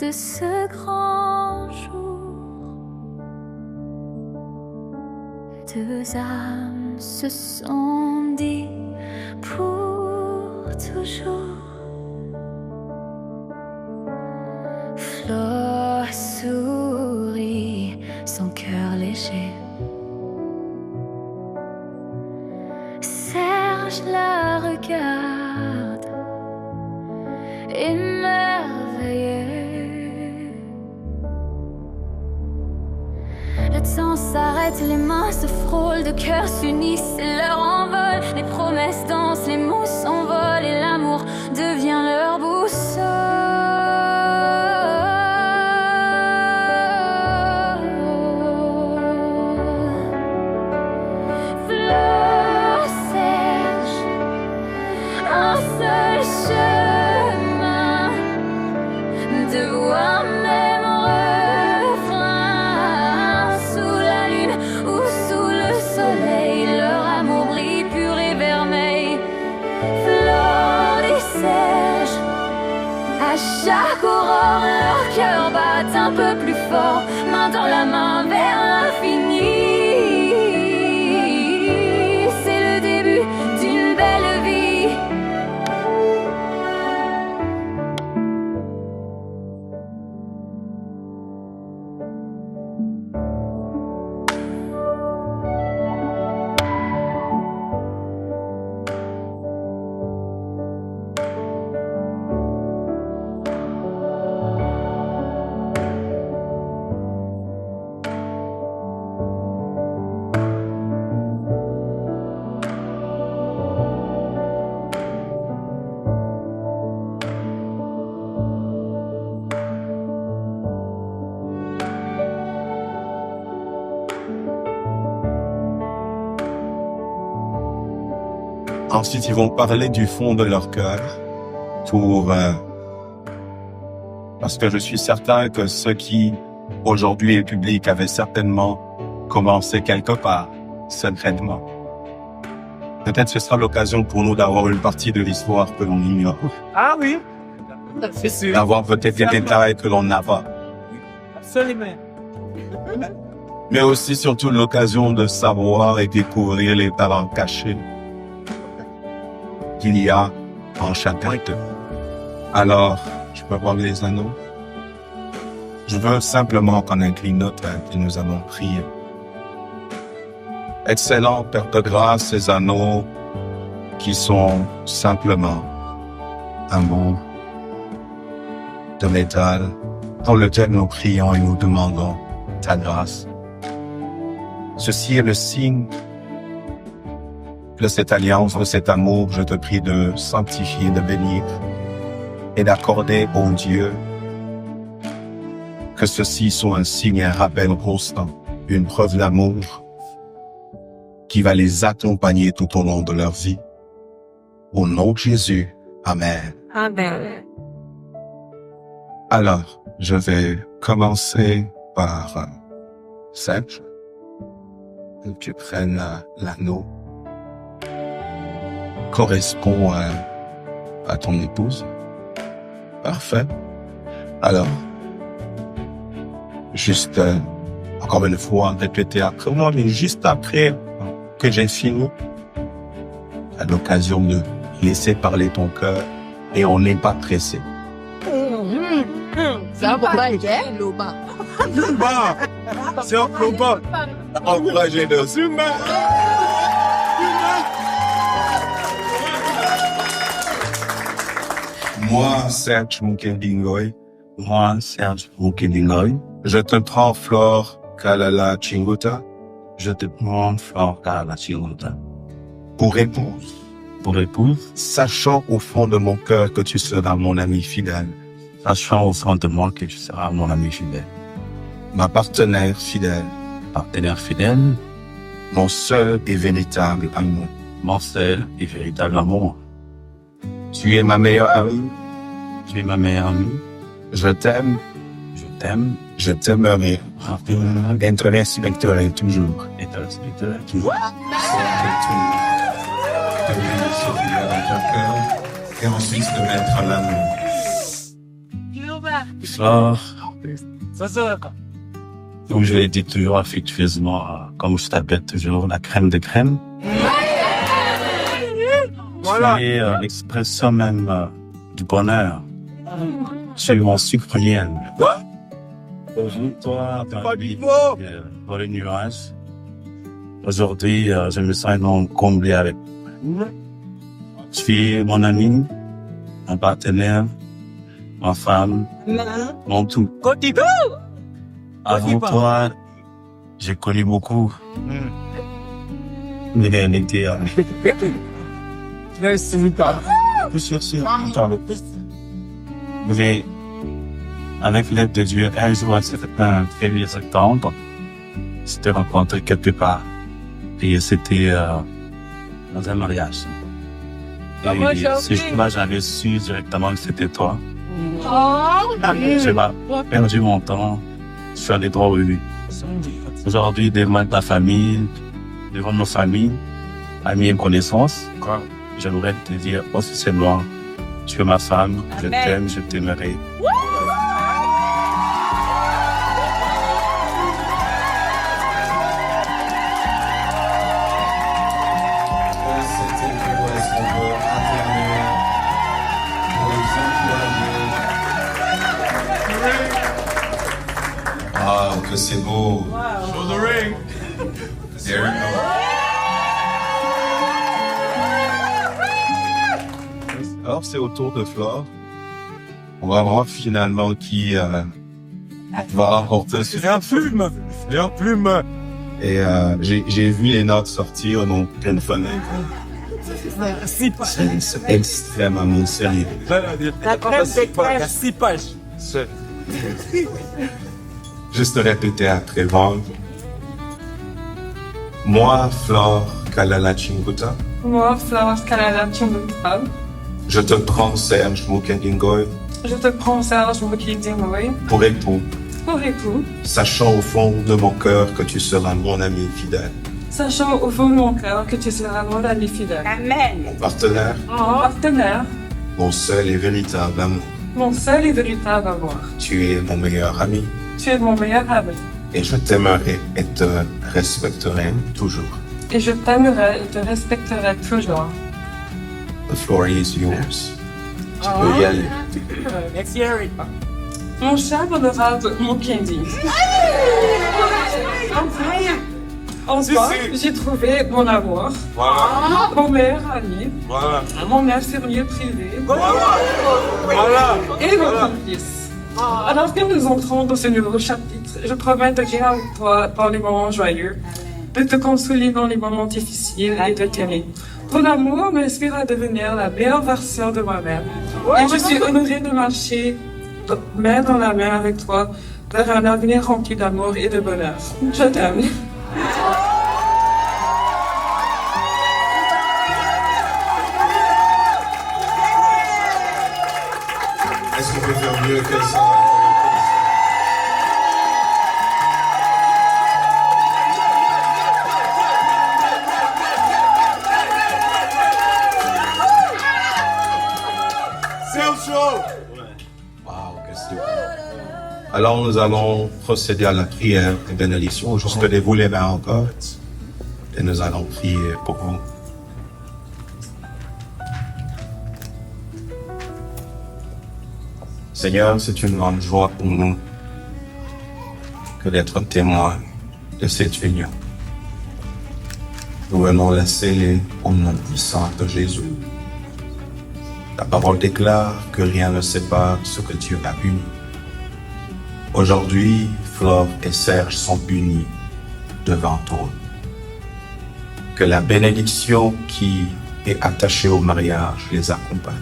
de ce grand jour. Deux âmes se sont dit pour toujours. Flo sourit, son cœur léger. Serge la regarde, émerveillé. Le temps s'arrête, les mains se frôlent, deux cœurs s'unissent et leur envol. Les promesses dansent, les mots s'envolent et l'amour devient leur boussole. Chaque aurore, leur cœur bat un peu plus fort, main dans la main vers l'infini. C'est le début d'une belle vie. Ensuite, ils vont parler du fond de leur cœur parce que je suis certain que ce qui aujourd'hui est public avait certainement commencé quelque part, secrètement. Peut-être ce sera l'occasion pour nous d'avoir une partie de l'histoire que l'on ignore. Ah oui, c'est sûr. D'avoir peut-être des détails que l'on n'a pas. Absolument. Mais aussi surtout l'occasion de savoir et découvrir les talents cachés qu'il y a en chacun d'eux. Alors, je peux voir les anneaux. Je veux simplement qu'on incline notre tête et nous allons prier. Excellent Père de grâce, ces anneaux qui sont simplement un bout de métal dans lequel nous prions et nous demandons ta grâce. Ceci est le signe de cette alliance, de cet amour. Je te prie de sanctifier, de bénir et d'accorder au Dieu que ceci soit un signe et un rappel constant, une preuve d'amour qui va les accompagner tout au long de leur vie. Au nom de Jésus, Amen. Amen. Alors, je vais commencer par Serge. Que tu prennes l'anneau correspond à ton épouse. Parfait. Alors, juste encore une fois, répéter après moi, mais juste après que j'ai fini, à l'occasion de laisser parler ton cœur et on n'est pas pressé. C'est un combat, Loba. Loba! C'est un combat! Encouragez nos humains! Moi, Serge Mukendingoy. Moi, Serge Mukendingoy. Je te prends, Flore Kalala Chinguta. Je te prends, Flore Kalala Chinguta. Pour épouse. Pour épouse. Sachant au fond de mon cœur que tu seras mon ami fidèle. Sachant au fond de moi que tu seras mon ami fidèle. Ma partenaire fidèle. Partenaire fidèle. Mon seul et véritable amour. Mon seul et véritable amour. Tu es ma meilleure amie. Tu es ma meilleure amie. Je t'aime. Je t'aime. Je t'aimerai. Et te respecterai toujours. Et te respecterai toujours. Te dans ton cœur. Et ensuite te mettre l'amour. Flore, comme je l'ai dit toujours affectueusement, comme je t'appelle toujours la crème de crème. Voilà. Tu es l'expression même du bonheur. Tu es mon sucre miel. Aujourd'hui, toi, Pas vie, vivant. pour les nuages. Aujourd'hui, je me sens énormément comblé avec toi. Tu es mon ami, mon partenaire, ma femme, mon tout. Continue. Avant toi, j'ai connu beaucoup d'éternité. Merci. Sûr. Mais avec l'aide de Dieu, un jour, c'était un 1er septembre, c'était rencontré quelque part. Et c'était dans un mariage. Et ce jour-là, j'avais su directement que c'était toi. J'ai pas perdu mon temps. Je suis allé droit au but. Aujourd'hui, devant ta famille, devant nos familles, amis et connaissances, j'aimerais te dire officiellement, tu es ma femme, je t'aime, je t'aimerai. Ah, que c'est beau. Show the ring. There we go. Alors, c'est au tour de Flore. On va voir finalement qui va remporter ce... Viens plume. Viens plume. Et j'ai vu les notes sortir, donc pleine fenêtre. Six pages. C'est extrêmement sérieux. La crème de crème. 6 pages. Juste répéter après vendre. Moi, Flore Kalala Chinguta, Moi, Flore Kalala Chinguta, je te prends Serge Mukendingoy je te prends Serge Mukendingoy pour époux, pour époux, sachant au fond de mon cœur que tu seras mon ami fidèle, sachant au fond de mon cœur que tu seras mon ami fidèle, mon partenaire, mon partenaire, mon seul et véritable amour. mon seul et véritable amour. Tu es mon meilleur ami Tu es mon meilleur ami et je t'aimerai et te respecterai toujours. et je t'aimerai et te respecterai toujours. The floor is yours. Tu peux y aller. Let's hear it. Mon cher honorable Mukendi. Enfin, j'ai trouvé mon amour, Voilà. mon meilleur ami, Voilà. mon infirmier privé Voilà. et mon complice. Alors que nous entrons dans ce nouveau chapitre, je promets de rire avec toi dans les moments joyeux, de te consoler dans les moments difficiles et de t'aimer. Ton amour m'inspire à devenir la meilleure version de moi-même. Et je suis honorée de marcher main dans la main avec toi vers un avenir rempli d'amour et de bonheur. Je t'aime. Est-ce qu'on peut faire mieux que ça? C'est au show. Wow, que c'est beau. Alors nous allons procéder à la prière de bénédiction. Juste levez-vous les mains encore. Et nous allons prier pour vous. Seigneur, c'est une grande joie pour nous que d'être témoin de cette union. Nous venons la sceller au nom puissant de Jésus. La parole déclare que rien ne sépare ce que Dieu a uni. Aujourd'hui, Flore et Serge sont unis devant toi. Que la bénédiction qui est attachée au mariage les accompagne,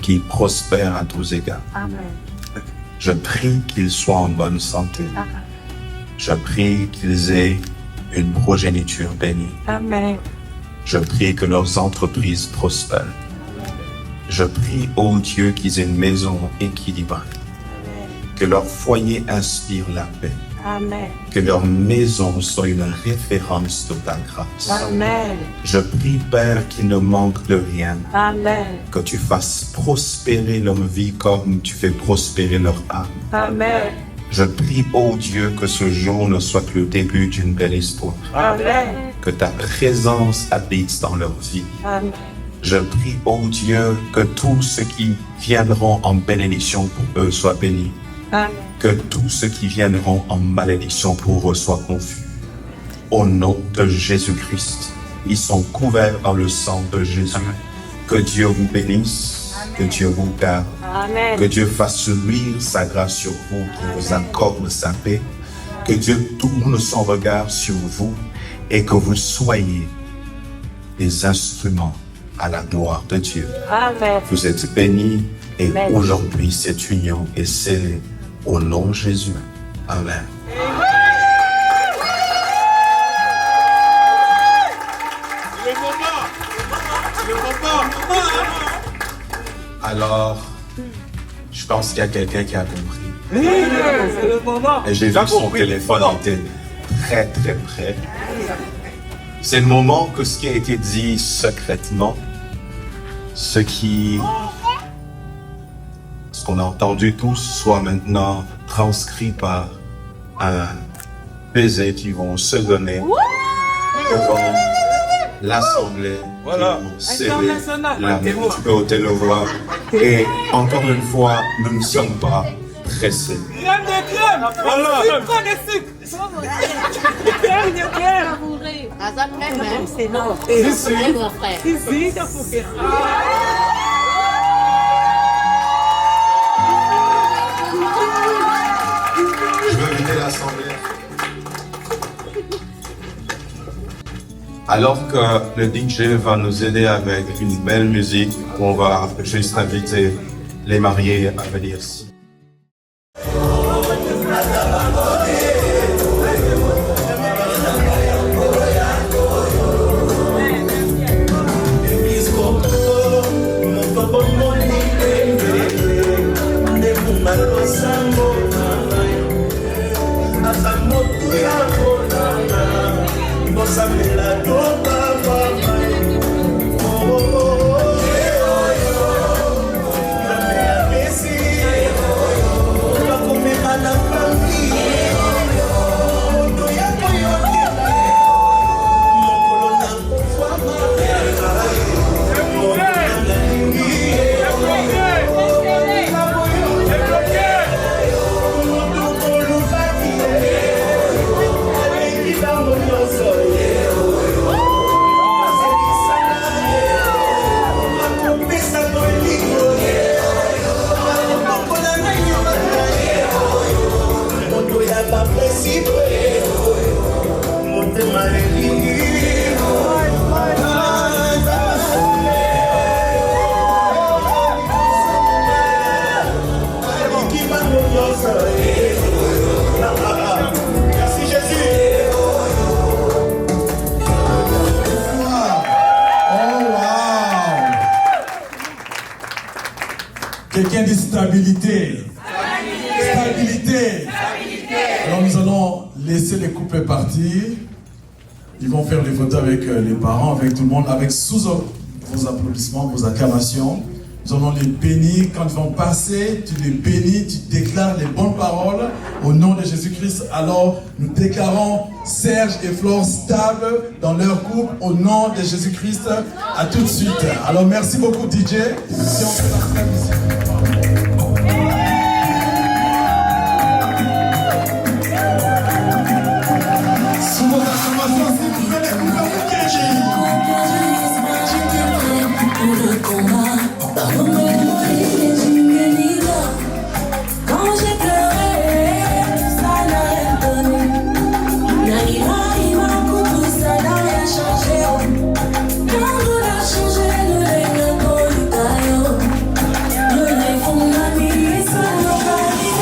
qui prospère à tous égards. Amen. Je prie qu'ils soient en bonne santé. Je prie qu'ils aient une progéniture bénie. Amen. Je prie que leurs entreprises prospèrent. Je prie, ô Dieu, qu'ils aient une maison équilibrée. Que leur foyer inspire la paix. Amen. Que leur maison soit une référence de ta grâce. Amen. Je prie, Père, qu'il ne manque de rien. Amen. Que tu fasses prospérer leur vie comme tu fais prospérer leur âme. Amen. Je prie, ô Dieu, que ce jour ne soit que le début d'une belle histoire. Amen. Que ta présence habite dans leur vie. Amen. Je prie, ô Dieu, que tous ceux qui viendront en bénédiction pour eux soient bénis. Amen. Que tous ceux qui viendront en malédiction pour eux soient confus. Au nom de Jésus-Christ, ils sont couverts dans le sang de Jésus. Que Dieu vous bénisse, que Dieu vous garde, Amen. que Dieu fasse luire sa grâce sur vous, qu'il vous accorde sa paix, que Dieu tourne son regard sur vous et que vous soyez des instruments à la gloire de Dieu. Amen. Vous êtes bénis et Amen. aujourd'hui cette union est scellée au nom de Jésus. Amen. Alors, je pense qu'il y a quelqu'un qui a compris. C'est le moment. Et j'ai vu que son téléphone était très très près. C'est le moment que ce qui a été dit secrètement, ce qu'on a entendu tous, soit maintenant transcrit par un baiser qui vont se donner devant l'Assemblée. Voilà. Qui vont serrer la main. Tu peux ôter le voix. Et encore une fois, nous ne sommes pas pressés. Crème de crème. Voilà. Sucre de sucre. Crème de crème. C'est non. Ici. Mon frère. Ici, t'as fouqué. Je veux inviter l'Assemblée. Alors que le DJ va nous aider avec une belle musique, on va juste inviter les mariés à venir ici. Quelqu'un dit stabilité. Stabilité. Alors nous allons laisser les couples partir. Ils vont faire les photos avec les parents, avec tout le monde, avec sous vos applaudissements, vos acclamations. Nous allons les bénir. Quand ils vont passer, tu les bénis, tu déclares les bonnes paroles au nom de Jésus-Christ. Alors nous déclarons Serge et Flore stables dans leur couple au nom de Jésus-Christ. À tout de suite. Alors merci beaucoup DJ. Si on fait la fin ici. Quand j'ai pleuré, ça n'a rien donné. Tout ça n'a rien changé. Quand on a changé, le lait pour le taillot. Le lait pour la vie, ça n'a pas dit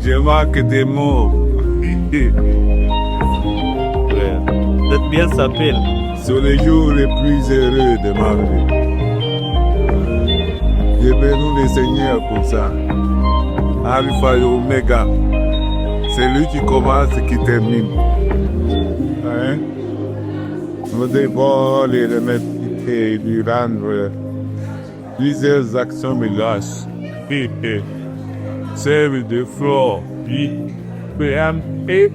Je marque des mots. Frère, cette pièce s'appelle Sur les jours les plus heureux de ma vie. Je bénis le Seigneur pour ça. Alpha et Omega. C'est lui qui commence et qui termine. Hein? Nous devons les remettre et lui rendre plusieurs actions me lâchent. Serve de flore, puis, et